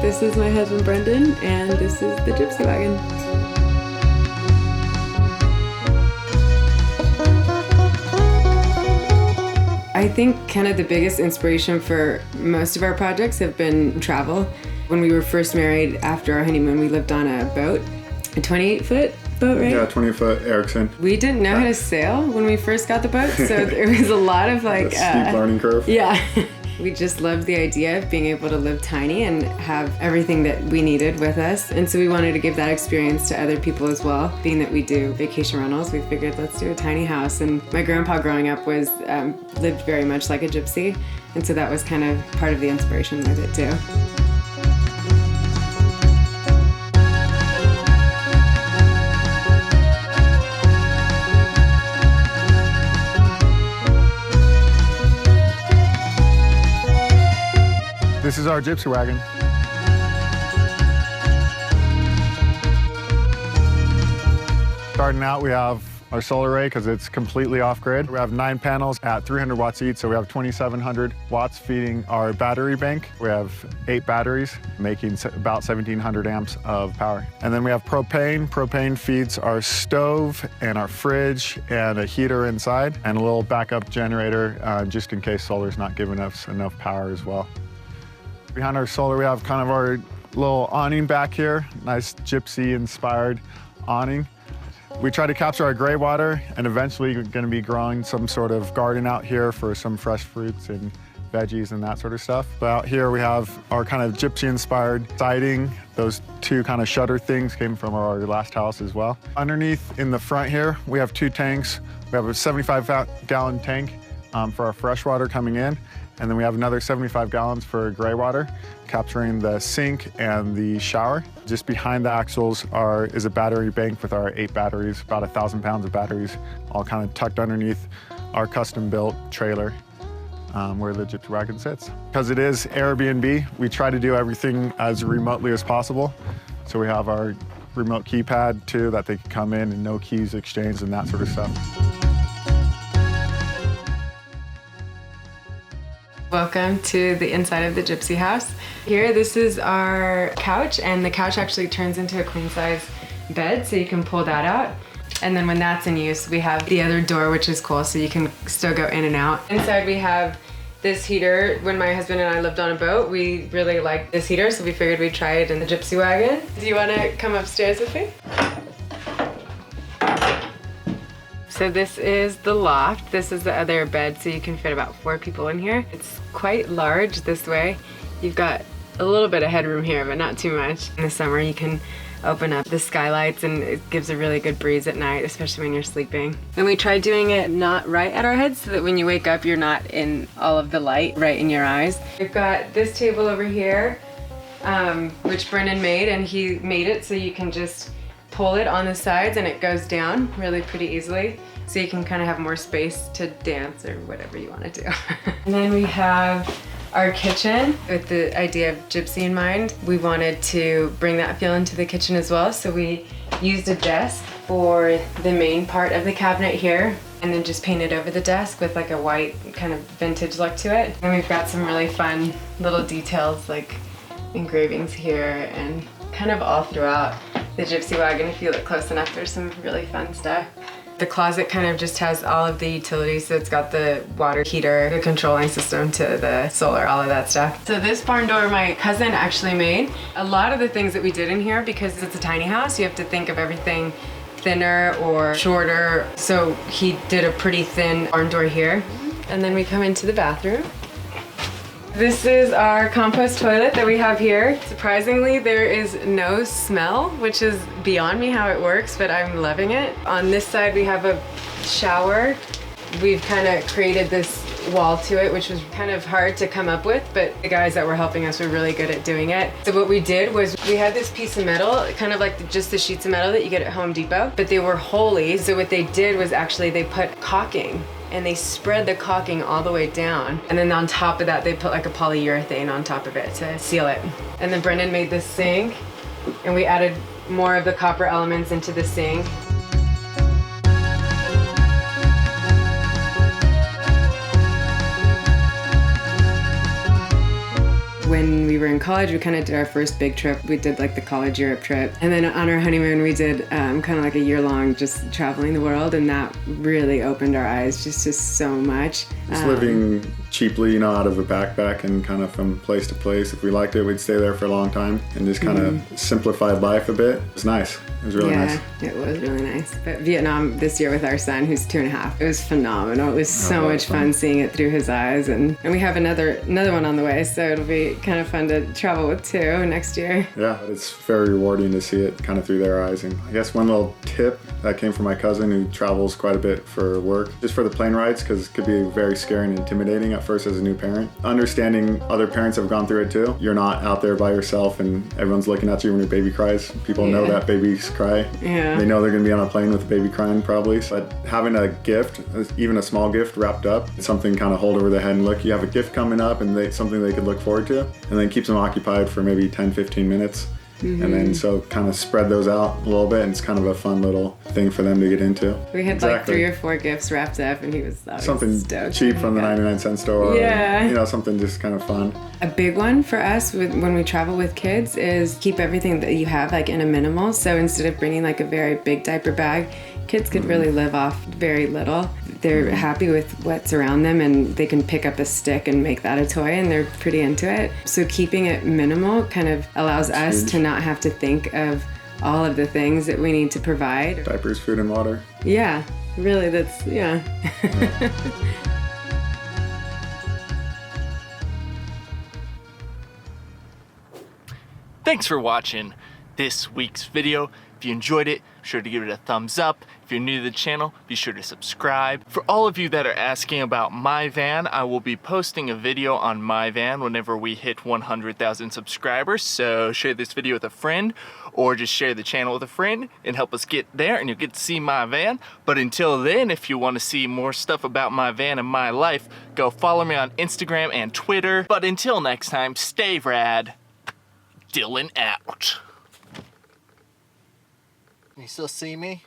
This is my husband Brendan, and this is the Gypsy Wagon. I think kind of the biggest inspiration for most of our projects have been travel. When we were first married, after our honeymoon, we lived on a boat, a 28-foot boat, right? Yeah, 20-foot Erickson. We didn't know how to sail when we first got the boat, so there was a lot of like... steep learning curve. Yeah. We just loved the idea of being able to live tiny and have everything that we needed with us. And so we wanted to give that experience to other people as well. Being that we do vacation rentals, we figured let's do a tiny house. And my grandpa growing up was lived very much like a gypsy. And so that was kind of part of the inspiration with it too. This is our Gypsy wagon. Starting out, we have our solar array because it's completely off-grid. We have 9 panels at 300 watts each, so we have 2,700 watts feeding our battery bank. We have 8 batteries, making about 1,700 amps of power. And then we have propane. Propane feeds our stove and our fridge and a heater inside, and a little backup generator just in case solar's not giving us enough power as well. Behind our solar, we have kind of our little awning back here, nice gypsy-inspired awning. We try to capture our gray water, and eventually we're going to be growing some sort of garden out here for some fresh fruits and veggies and that sort of stuff. But out here we have our kind of gypsy-inspired siding. Those 2 kind of shutter things came from our last house as well. Underneath in the front here, we have 2 tanks. We have a 75-gallon tank for our fresh water coming in. And then we have another 75 gallons for gray water, capturing the sink and the shower. Just behind the axles is a battery bank with our 8 batteries, about 1,000 pounds of batteries, all kind of tucked underneath our custom-built trailer where the Gypsy wagon sits. Because it is Airbnb, we try to do everything as remotely as possible. So we have our remote keypad too, that they can come in and no keys exchanged and that sort of stuff. Welcome to the inside of the Gypsy house. Here, this is our couch, and the couch actually turns into a queen-size bed, so you can pull that out. And then when that's in use, we have the other door, which is cool, so you can still go in and out. Inside we have this heater. When my husband and I lived on a boat, we really liked this heater, so we figured we'd try it in the Gypsy wagon. Do you want to come upstairs with me? So this is the loft. This is the other bed, so you can fit about 4 people in here. It's quite large this way. You've got a little bit of headroom here, but not too much. In the summer, you can open up the skylights and it gives a really good breeze at night, especially when you're sleeping. And we tried doing it not right at our heads so that when you wake up, you're not in all of the light right in your eyes. We've got this table over here, which Brendan made, and he made it so you can just pull it on the sides and it goes down really pretty easily. So you can kind of have more space to dance or whatever you want to do. And then we have our kitchen with the idea of Gypsy in mind. We wanted to bring that feel into the kitchen as well. So we used a desk for the main part of the cabinet here and then just painted over the desk with like a white kind of vintage look to it. And we've got some really fun little details like engravings here and kind of all throughout the Gypsy wagon. If you look close enough, there's some really fun stuff. The closet kind of just has all of the utilities, so it's got the water heater, the controlling system to the solar, all of that stuff. So this barn door my cousin actually made. A lot of the things that we did in here, because it's a tiny house, you have to think of everything thinner or shorter. So he did a pretty thin barn door here. And then we come into the bathroom. This is our compost toilet that we have here. Surprisingly, there is no smell, which is beyond me how it works, but I'm loving it. On this side, we have a shower. We've kind of created this wall to it, which was kind of hard to come up with, but the guys that were helping us were really good at doing it. So what we did was we had this piece of metal, kind of like just the sheets of metal that you get at Home Depot, but they were holey. So what they did was actually they put caulking and they spread the caulking all the way down. And then on top of that, they put like a polyurethane on top of it to seal it. And then Brendan made this sink and we added more of the copper elements into the sink. When we were in college, we kind of did our first big trip. We did like the college Europe trip. And then on our honeymoon, we did kind of like a year-long just traveling the world, and that really opened our eyes just to so much. Just living cheaply, you know, out of a backpack and kind of from place to place. If we liked it, we'd stay there for a long time and just kind of simplified life a bit. It was nice. It was really nice. Yeah, it was really nice. But Vietnam this year with our son, who's 2.5, it was phenomenal. It was so much fun seeing it through his eyes. And we have another one on the way, so it'll be kind of fun to travel with too next year. Yeah, it's very rewarding to see it kind of through their eyes. And I guess one little tip that came from my cousin who travels quite a bit for work, just for the plane rides, because it could be very scary and intimidating at first as a new parent. Understanding other parents have gone through it too. You're not out there by yourself and everyone's looking at you when your baby cries. People know that babies cry. Yeah. They know they're going to be on a plane with a baby crying probably. But having a gift, even a small gift wrapped up, it's something kind of hold over their head and look, you have a gift coming up and something they could look forward to, and then keeps them occupied for maybe 10-15 minutes. And then so kind of spread those out a little bit, and it's kind of a fun little thing for them to get into. We had like 3 or 4 gifts wrapped up, and he was something cheap from the 99-cent store, or, you know, something just kind of fun. A big one for us when we travel with kids is keep everything that you have like in a minimal. So instead of bringing like a very big diaper bag, kids could really live off very little. They're happy with what's around them, and they can pick up a stick and make that a toy, and they're pretty into it. So keeping it minimal kind of allows us to not have to think of all of the things that we need to provide. Diapers, food, and water. Yeah, really, that's, yeah. Thanks for watching this week's video. If you enjoyed it, be sure to give it a thumbs up. If you're new to the channel, be sure to subscribe. For all of you that are asking about my van, I will be posting a video on my van whenever we hit 100,000 subscribers. So share this video with a friend, or just share the channel with a friend and help us get there, and you'll get to see my van. But until then, if you want to see more stuff about my van and my life, go follow me on Instagram and Twitter. But until next time, stay rad. Dylan out. Can you still see me?